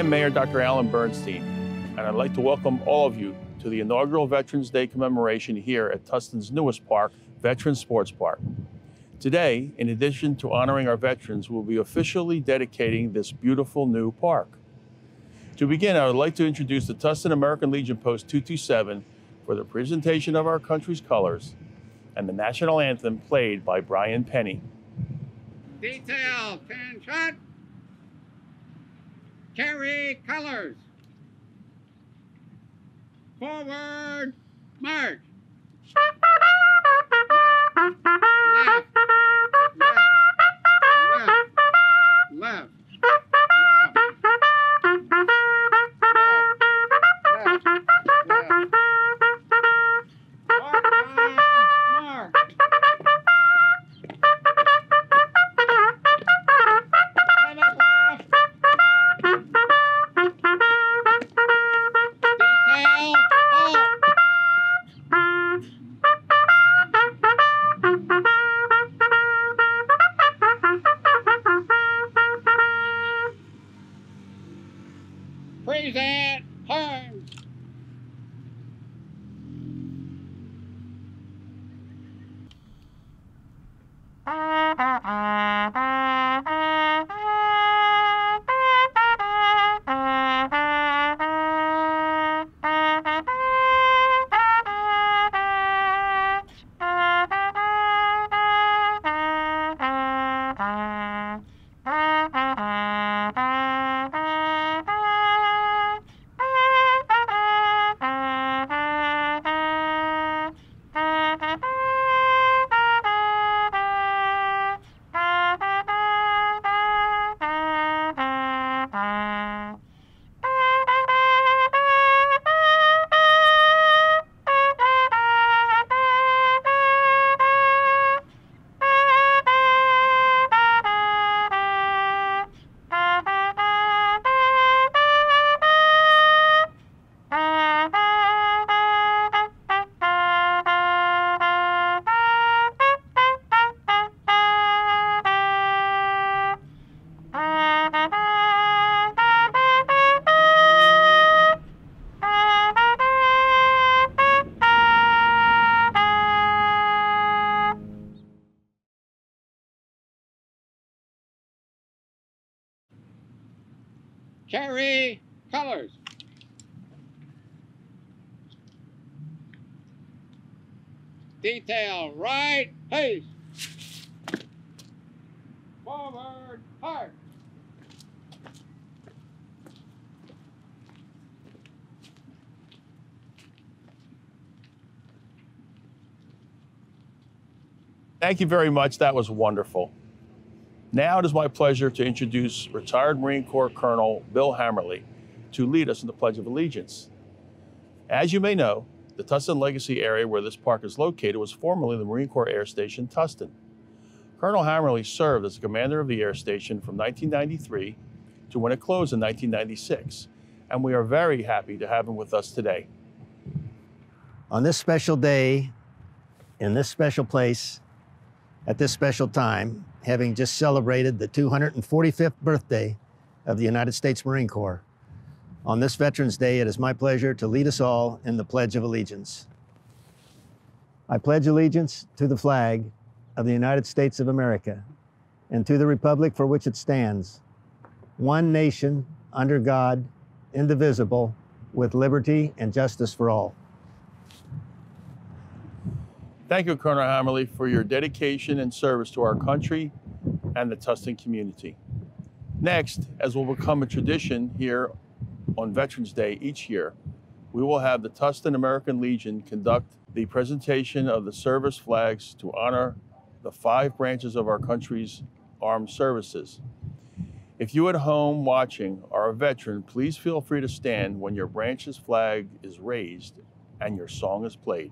am Mayor Dr. Alan Bernstein, and I'd like to welcome all of you to the inaugural Veterans Day commemoration here at Tustin's newest park, Veterans Sports Park. Today, in addition to honoring our veterans, we'll be officially dedicating this beautiful new park. To begin, I would like to introduce the Tustin American Legion Post 227 for the presentation of our country's colors and the national anthem played by Brian Penny. Detail, 10 shot. Carry colors. Forward, march. Left, left, left, left, left. Present time. Carry colors. Detail, right, pace. Forward, hard. Thank you very much. That was wonderful. Now it is my pleasure to introduce retired Marine Corps Colonel Bill Hammerly to lead us in the Pledge of Allegiance. As you may know, the Tustin Legacy area where this park is located was formerly the Marine Corps Air Station Tustin. Colonel Hammerly served as the commander of the air station from 1993 to when it closed in 1996, and we are very happy to have him with us today. On this special day, in this special place, at this special time, having just celebrated the 245th birthday of the United States Marine Corps, on this Veterans Day, it is my pleasure to lead us all in the Pledge of Allegiance. I pledge allegiance to the flag of the United States of America and to the republic for which it stands, one nation, under God, indivisible, with liberty and justice for all. Thank you, Colonel Hammerly, for your dedication and service to our country and the Tustin community. Next, as will become a tradition here on Veterans Day each year, we will have the Tustin American Legion conduct the presentation of the service flags to honor the 5 branches of our country's armed services. If you at home watching are a veteran, please feel free to stand when your branch's flag is raised and your song is played.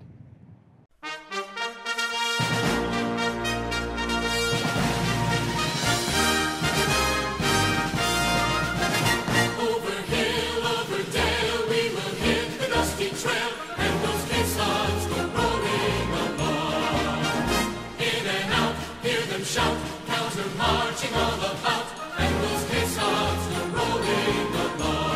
Shout, counter marching all about, and those caissons go rolling along.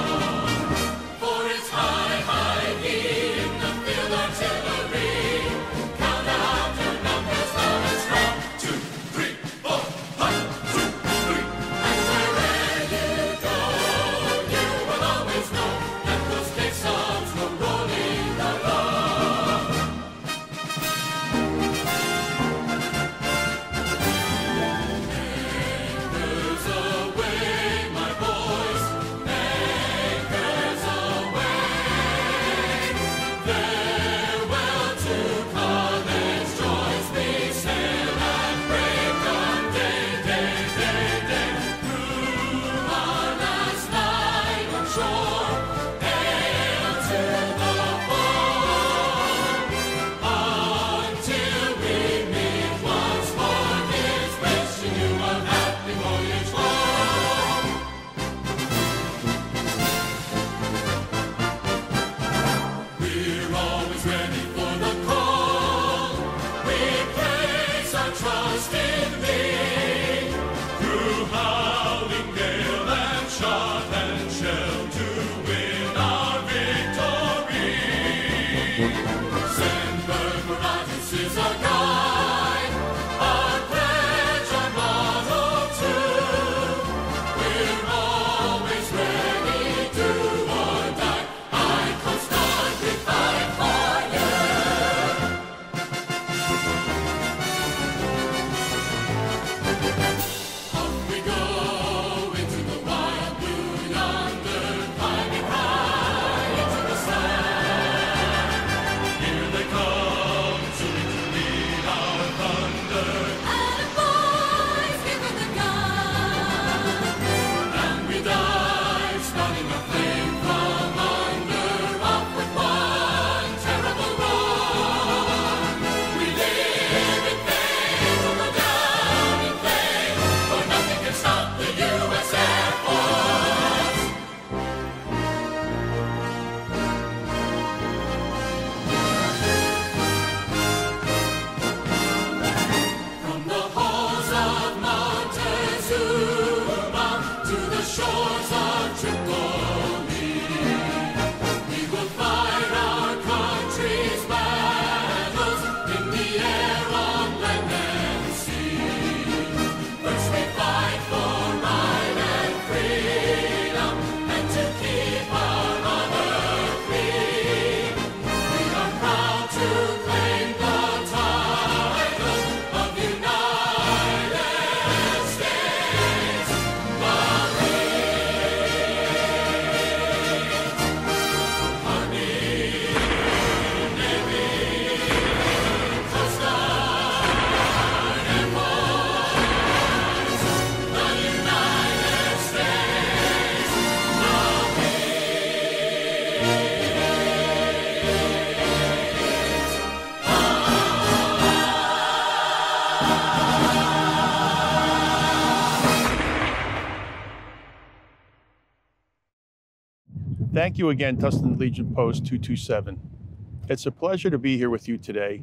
This is our guide, our pledge, our motto too. We're always ready, do or die. I constantly fight for you. Off we go into the wild blue yonder, climbing high into the sun. Here they come. Thank you again, Tustin Legion Post 227. It's a pleasure to be here with you today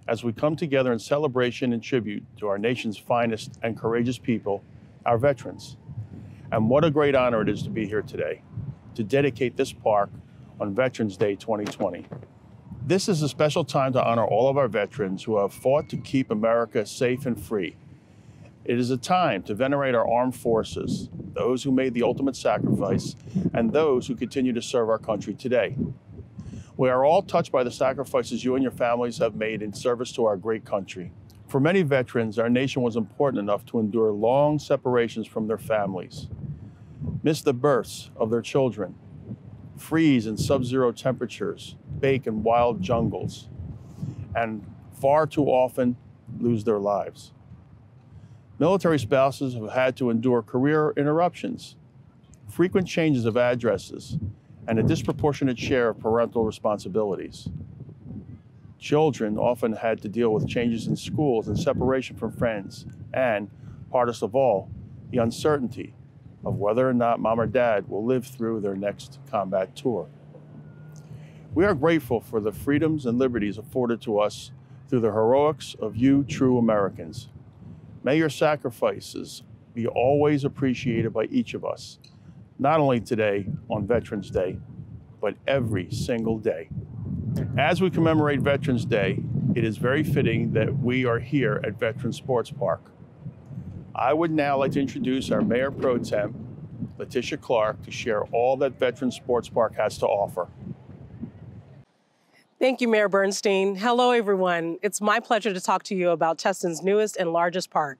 as we come together in celebration and tribute to our nation's finest and courageous people, our veterans. And what a great honor it is to be here today, to dedicate this park on Veterans Day 2020. This is a special time to honor all of our veterans who have fought to keep America safe and free. It is a time to venerate our armed forces, those who made the ultimate sacrifice, and those who continue to serve our country today. We are all touched by the sacrifices you and your families have made in service to our great country. For many veterans, our nation was important enough to endure long separations from their families, miss the births of their children, freeze in sub-zero temperatures, bake in wild jungles, and far too often lose their lives. Military spouses have had to endure career interruptions, frequent changes of addresses, and a disproportionate share of parental responsibilities. Children often had to deal with changes in schools and separation from friends, and, hardest of all, the uncertainty of whether or not mom or dad will live through their next combat tour. We are grateful for the freedoms and liberties afforded to us through the heroics of you true Americans. May your sacrifices be always appreciated by each of us, not only today on Veterans Day, but every single day. As we commemorate Veterans Day, it is very fitting that we are here at Veterans Sports Park. I would now like to introduce our Mayor Pro Tem, Letitia Clark, to share all that Veterans Sports Park has to offer. Thank you, Mayor Bernstein. Hello, everyone. It's my pleasure to talk to you about Tustin's newest and largest park.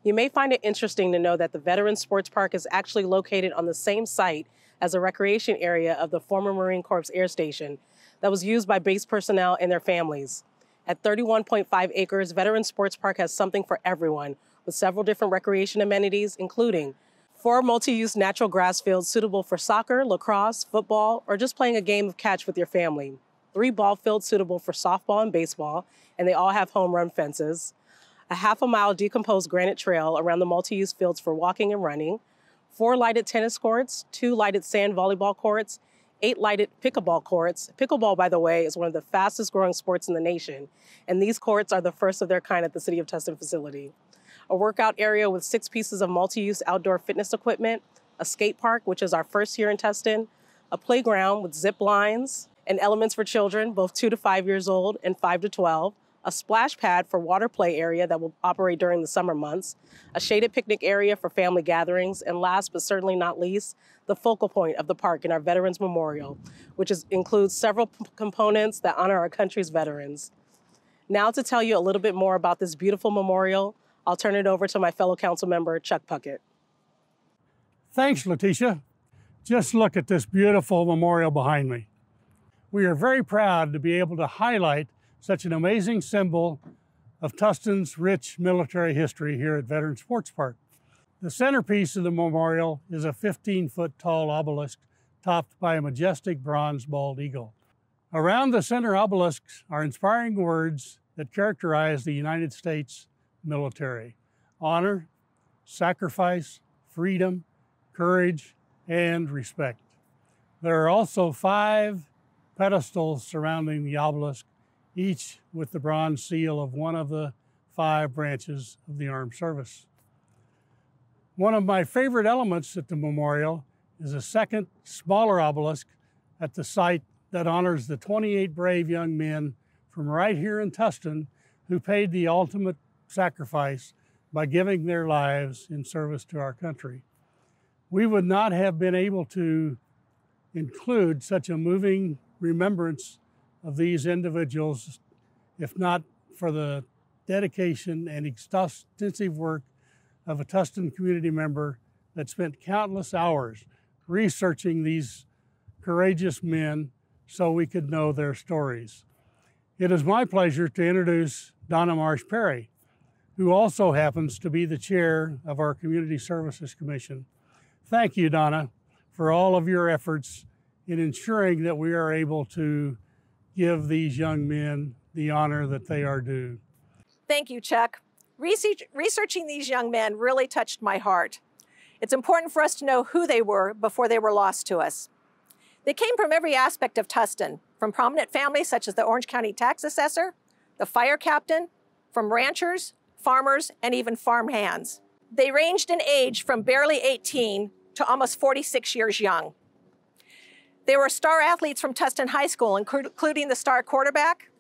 You may find it interesting to know that the Veterans Sports Park is actually located on the same site as a recreation area of the former Marine Corps Air Station that was used by base personnel and their families. At 31.5 acres, Veterans Sports Park has something for everyone, with several different recreation amenities, including 4 multi-use natural grass fields suitable for soccer, lacrosse, football, or just playing a game of catch with your family. 3 ball fields suitable for softball and baseball, and they all have home run fences. A half-a-mile decomposed granite trail around the multi-use fields for walking and running. 4 lighted tennis courts, 2 lighted sand volleyball courts, 8 lighted pickleball courts. Pickleball, by the way, is one of the fastest growing sports in the nation, and these courts are the first of their kind at the City of Tustin facility. A workout area with 6 pieces of multi-use outdoor fitness equipment, a skate park, which is our first here in Tustin, a playground with zip lines, and elements for children, both 2 to 5 years old and 5 to 12, a splash pad for water play area that will operate during the summer months, a shaded picnic area for family gatherings, and last but certainly not least, the focal point of the park in our Veterans Memorial, which includes several components that honor our country's veterans. Now to tell you a little bit more about this beautiful memorial, I'll turn it over to my fellow council member, Chuck Puckett. Thanks, Letitia. Just look at this beautiful memorial behind me. We are very proud to be able to highlight such an amazing symbol of Tustin's rich military history here at Veterans Sports Park. The centerpiece of the memorial is a 15-foot tall obelisk topped by a majestic bronze bald eagle. Around the center obelisks are inspiring words that characterize the United States military: honor, sacrifice, freedom, courage, and respect. There are also 5 pedestals surrounding the obelisk, each with the bronze seal of one of the 5 branches of the armed service. One of my favorite elements at the memorial is a second, smaller obelisk at the site that honors the 28 brave young men from right here in Tustin who paid the ultimate sacrifice by giving their lives in service to our country. We would not have been able to include such a moving remembrance of these individuals if not for the dedication and extensive work of a Tustin community member that spent countless hours researching these courageous men so we could know their stories. It is my pleasure to introduce Donna Marsh Perry, who also happens to be the chair of our Community Services Commission. Thank you, Donna, for all of your efforts in ensuring that we are able to give these young men the honor that they are due. Thank you, Chuck. Researching these young men really touched my heart. It's important for us to know who they were before they were lost to us. They came from every aspect of Tustin, from prominent families such as the Orange County tax assessor, the fire captain, from ranchers, farmers, and even farm hands. They ranged in age from barely 18 to almost 46 years young. They were star athletes from Tustin High School, including the star quarterback,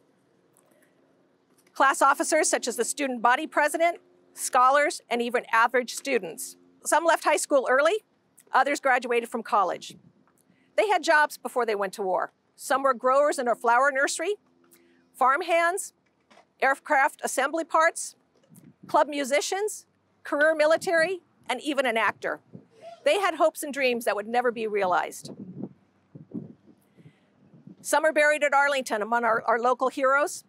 class officers such as the student body president, scholars, and even average students. Some left high school early, others graduated from college. They had jobs before they went to war. Some were growers in a flower nursery, farm hands, aircraft assembly parts, club musicians, career military, and even an actor. They had hopes and dreams that would never be realized. Some are buried at Arlington among our local heroes.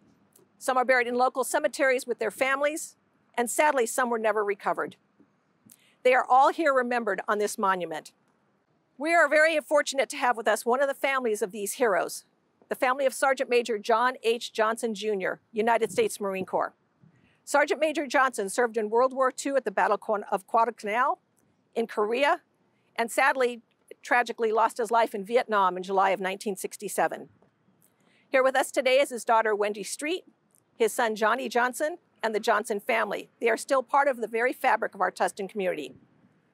Some are buried in local cemeteries with their families, and sadly, some were never recovered. They are all here remembered on this monument. We are very fortunate to have with us one of the families of these heroes, the family of Sergeant Major John H. Johnson, Jr., United States Marine Corps. Sergeant Major Johnson served in World War II at the Battle of Guadalcanal, in Korea, and sadly, tragically lost his life in Vietnam in July of 1967. Here with us today is his daughter, Wendy Street, his son, Johnny Johnson, and the Johnson family. They are still part of the very fabric of our Tustin community.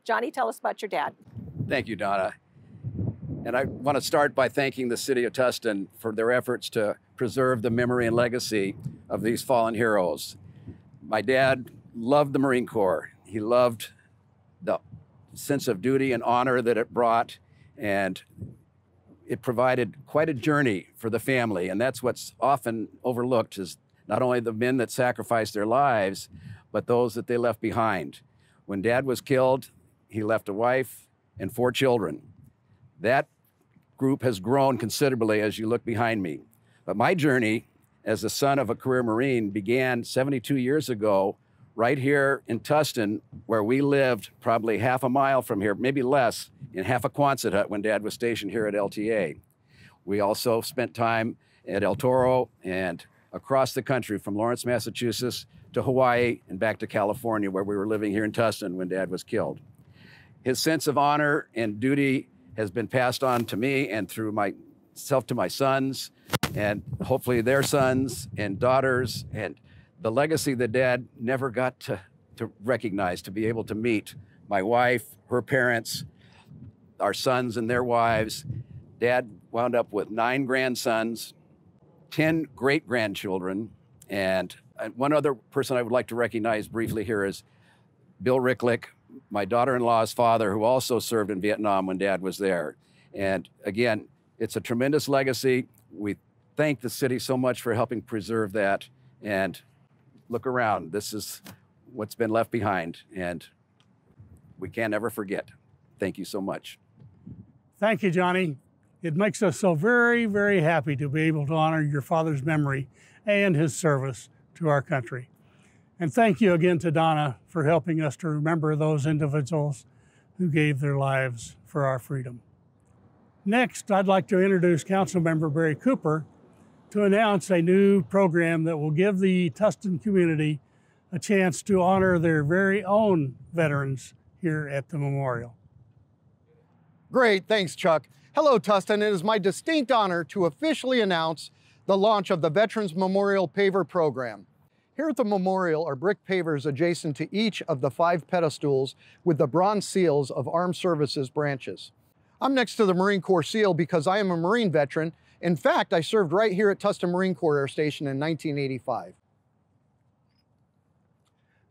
Johnny, tell us about your dad. Thank you, Donna. And I want to start by thanking the city of Tustin for their efforts to preserve the memory and legacy of these fallen heroes. My dad loved the Marine Corps. He loved the sense of duty and honor that it brought, and it provided quite a journey for the family. And that's what's often overlooked, is not only the men that sacrificed their lives, but those that they left behind. When Dad was killed, he left a wife and 4 children. That group has grown considerably as you look behind me. But my journey as the son of a career Marine began 72 years ago, right here in Tustin, where we lived probably half a mile from here, maybe less, in half a Quonset hut when Dad was stationed here at LTA. We also spent time at El Toro and across the country from Lawrence, Massachusetts to Hawaii and back to California, where we were living here in Tustin when Dad was killed. His sense of honor and duty has been passed on to me and through myself to my sons, and hopefully their sons and daughters, and the legacy that Dad never got to recognize, to be able to meet my wife, her parents, our sons and their wives. Dad wound up with 9 grandsons, 10 great-grandchildren, and one other person I would like to recognize briefly here is Bill Ricklick, my daughter-in-law's father, who also served in Vietnam when Dad was there. And again, it's a tremendous legacy. We thank the city so much for helping preserve that. And look around, this is what's been left behind, and we can't ever forget. Thank you so much. Thank you, Johnny. It makes us so very, very happy to be able to honor your father's memory and his service to our country. And thank you again to Donna for helping us to remember those individuals who gave their lives for our freedom. Next, I'd like to introduce Councilmember Barry Cooper to announce a new program that will give the Tustin community a chance to honor their very own veterans here at the memorial. Great, thanks, Chuck. Hello, Tustin. It is my distinct honor to officially announce the launch of the Veterans Memorial Paver Program. Here at the memorial are brick pavers adjacent to each of the 5 pedestals with the bronze seals of Armed Services branches. I'm next to the Marine Corps seal because I am a Marine veteran. In fact, I served right here at Tustin Marine Corps Air Station in 1985.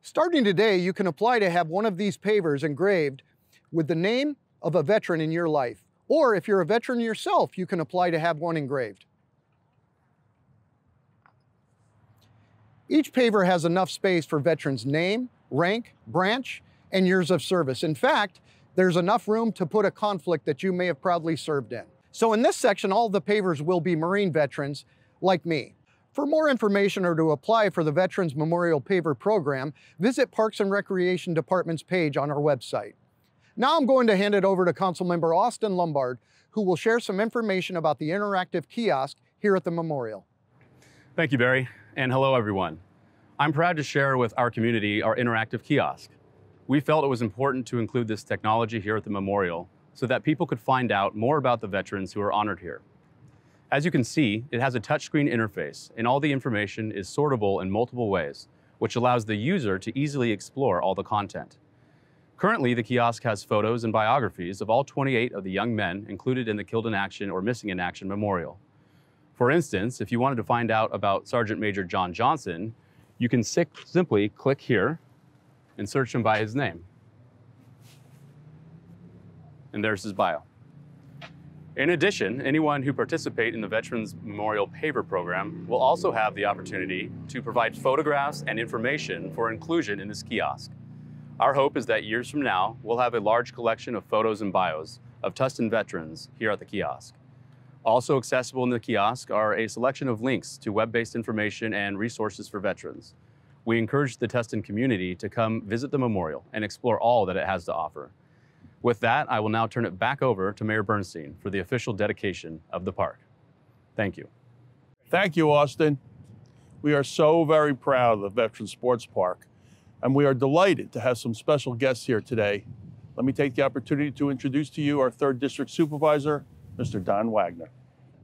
Starting today, you can apply to have one of these pavers engraved with the name of a veteran in your life. Or if you're a veteran yourself, you can apply to have one engraved. Each paver has enough space for veterans' name, rank, branch, and years of service. In fact, there's enough room to put a conflict that you may have proudly served in. So in this section, all the pavers will be Marine veterans like me. For more information or to apply for the Veterans Memorial Paver Program, visit Parks and Recreation Department's page on our website. Now I'm going to hand it over to Councilmember Austin Lombard, who will share some information about the interactive kiosk here at the memorial. Thank you, Barry, and hello, everyone. I'm proud to share with our community our interactive kiosk. We felt it was important to include this technology here at the memorial so that people could find out more about the veterans who are honored here. As you can see, it has a touchscreen interface, and all the information is sortable in multiple ways, which allows the user to easily explore all the content. Currently, the kiosk has photos and biographies of all 28 of the young men included in the Killed in Action or Missing in Action Memorial. For instance, if you wanted to find out about Sergeant Major John Johnson, you can simply click here and search him by his name. And there's his bio. In addition, anyone who participates in the Veterans Memorial Paver Program will also have the opportunity to provide photographs and information for inclusion in this kiosk. Our hope is that years from now, we'll have a large collection of photos and bios of Tustin veterans here at the kiosk. Also accessible in the kiosk are a selection of links to web-based information and resources for veterans. We encourage the Tustin community to come visit the memorial and explore all that it has to offer. With that, I will now turn it back over to Mayor Bernstein for the official dedication of the park. Thank you. Thank you, Austin. We are so very proud of the Veterans Sports Park, and we are delighted to have some special guests here today. Let me take the opportunity to introduce to you our 3rd District Supervisor, Mr. Don Wagner.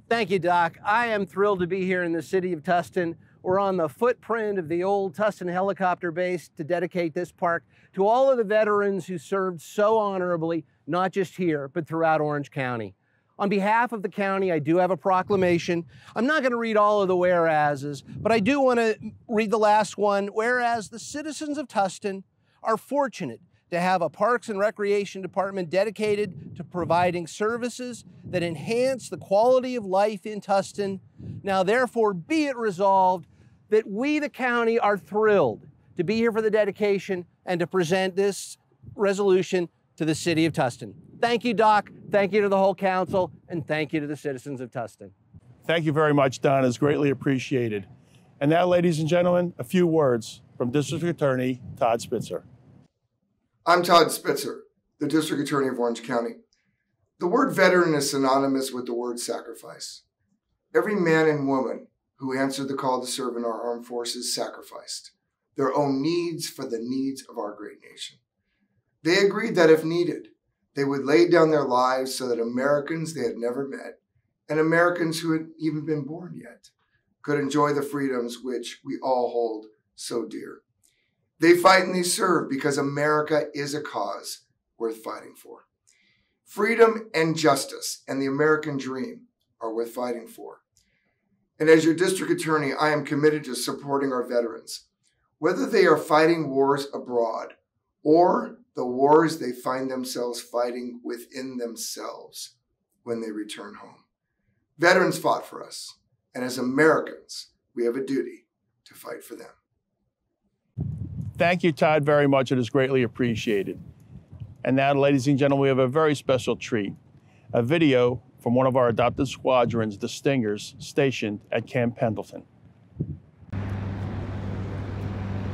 Thank you, Doc. I am thrilled to be here in the city of Tustin. We're on the footprint of the old Tustin helicopter base to dedicate this park to all of the veterans who served so honorably, not just here, but throughout Orange County. On behalf of the county, I do have a proclamation. I'm not going to read all of the whereases, but I do want to read the last one. Whereas the citizens of Tustin are fortunate to have a Parks and Recreation Department dedicated to providing services that enhance the quality of life in Tustin. Now, therefore, be it resolved that we, the county, are thrilled to be here for the dedication and to present this resolution to the city of Tustin. Thank you, Doc. Thank you to the whole council, and thank you to the citizens of Tustin. Thank you very much, Don. It's greatly appreciated. And now, ladies and gentlemen, a few words from District Attorney Todd Spitzer. I'm Todd Spitzer, the District Attorney of Orange County. The word veteran is synonymous with the word sacrifice. Every man and woman who answered the call to serve in our armed forces sacrificed their own needs for the needs of our great nation. They agreed that if needed, they would lay down their lives so that Americans they had never met and Americans who had even been born yet could enjoy the freedoms which we all hold so dear. They fight and they serve because America is a cause worth fighting for. Freedom and justice and the American dream are worth fighting for. And as your district attorney, I am committed to supporting our veterans, whether they are fighting wars abroad or the wars they find themselves fighting within themselves when they return home. Veterans fought for us, and as Americans, we have a duty to fight for them. Thank you, Todd, very much. It is greatly appreciated. And now, ladies and gentlemen, we have a very special treat, a video from one of our adopted squadrons, the Stingers, stationed at Camp Pendleton.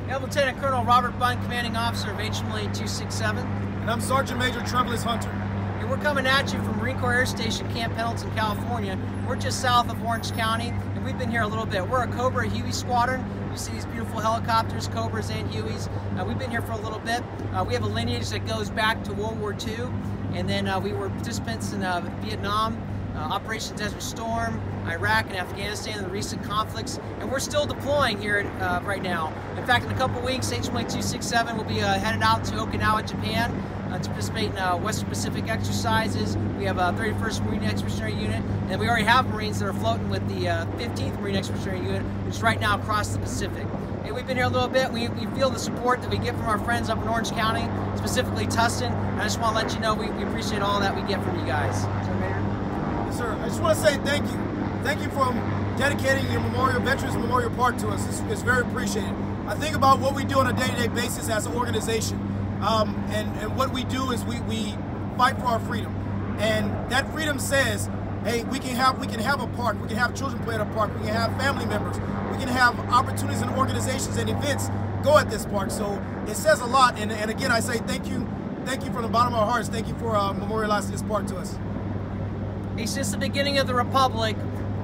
I'm Lieutenant Colonel Robert Bunn, Commanding Officer of HMLA 267. And I'm Sergeant Major Trevlis Hunter. And we're coming at you from Marine Corps Air Station, Camp Pendleton, California. We're just south of Orange County, and we've been here a little bit. We're a Cobra Huey squadron. You see these beautiful helicopters, Cobras and Hueys. We've been here for a little bit. We have a lineage that goes back to World War II, and then we were participants in Vietnam, Operation Desert Storm, Iraq and Afghanistan, and the recent conflicts, and we're still deploying here right now. In fact, in a couple weeks, HMLA 267 will be headed out to Okinawa, Japan, to participate in Western Pacific exercises. We have a 31st Marine Expeditionary Unit, and we already have Marines that are floating with the 15th Marine Expeditionary Unit, which is right now across the Pacific. And we've been here a little bit. We feel the support that we get from our friends up in Orange County, specifically Tustin. And I just want to let you know we appreciate all that we get from you guys. Yes, sir. I just want to say thank you. Thank you for dedicating your memorial, Veterans Memorial Park to us. It's very appreciated. I think about what we do on a day-to-day basis as an organization. And what we do is we fight for our freedom. And that freedom says, hey, we can have a park, we can have children play at a park, we can have family members, we can have opportunities and organizations and events go at this park. So it says a lot. And again, I say thank you from the bottom of our hearts. Thank you for memorializing this park to us. Hey, since the beginning of the Republic,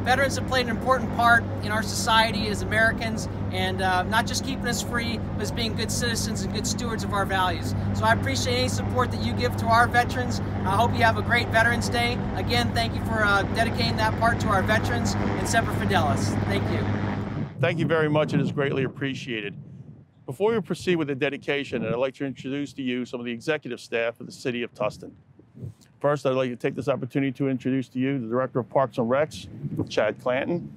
veterans have played an important part in our society as Americans, and not just keeping us free, but as being good citizens and good stewards of our values. So I appreciate any support that you give to our veterans. I hope you have a great Veterans Day. Again, thank you for dedicating that part to our veterans, and Semper Fidelis. Thank you. Thank you very much. It is greatly appreciated. Before we proceed with the dedication, I'd like to introduce to you some of the executive staff of the City of Tustin. First, I'd like to take this opportunity to introduce to you the Director of Parks and Recs, Chad Clanton,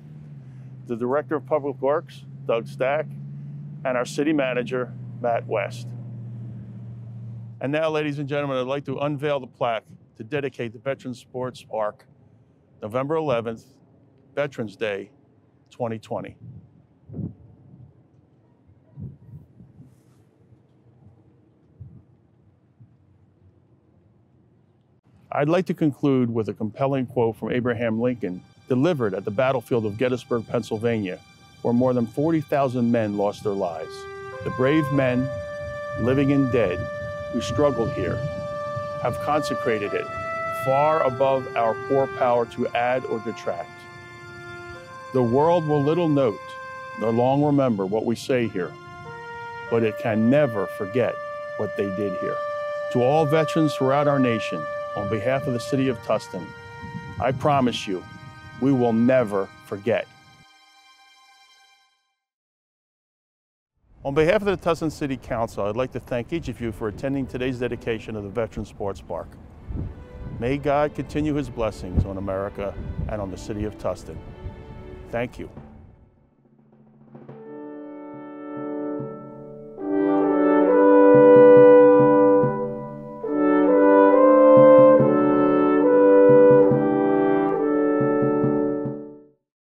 the Director of Public Works, Doug Stack, and our City Manager, Matt West. And now, ladies and gentlemen, I'd like to unveil the plaque to dedicate the Veterans Sports Park, November 11th, Veterans Day, 2020. I'd like to conclude with a compelling quote from Abraham Lincoln, delivered at the battlefield of Gettysburg, Pennsylvania, where more than 40,000 men lost their lives. The brave men, living and dead, who struggled here, have consecrated it far above our poor power to add or detract. The world will little note nor long remember what we say here, but it can never forget what they did here. To all veterans throughout our nation, on behalf of the City of Tustin, I promise you, we will never forget. On behalf of the Tustin City Council, I'd like to thank each of you for attending today's dedication of the Veterans Sports Park. May God continue his blessings on America and on the City of Tustin. Thank you.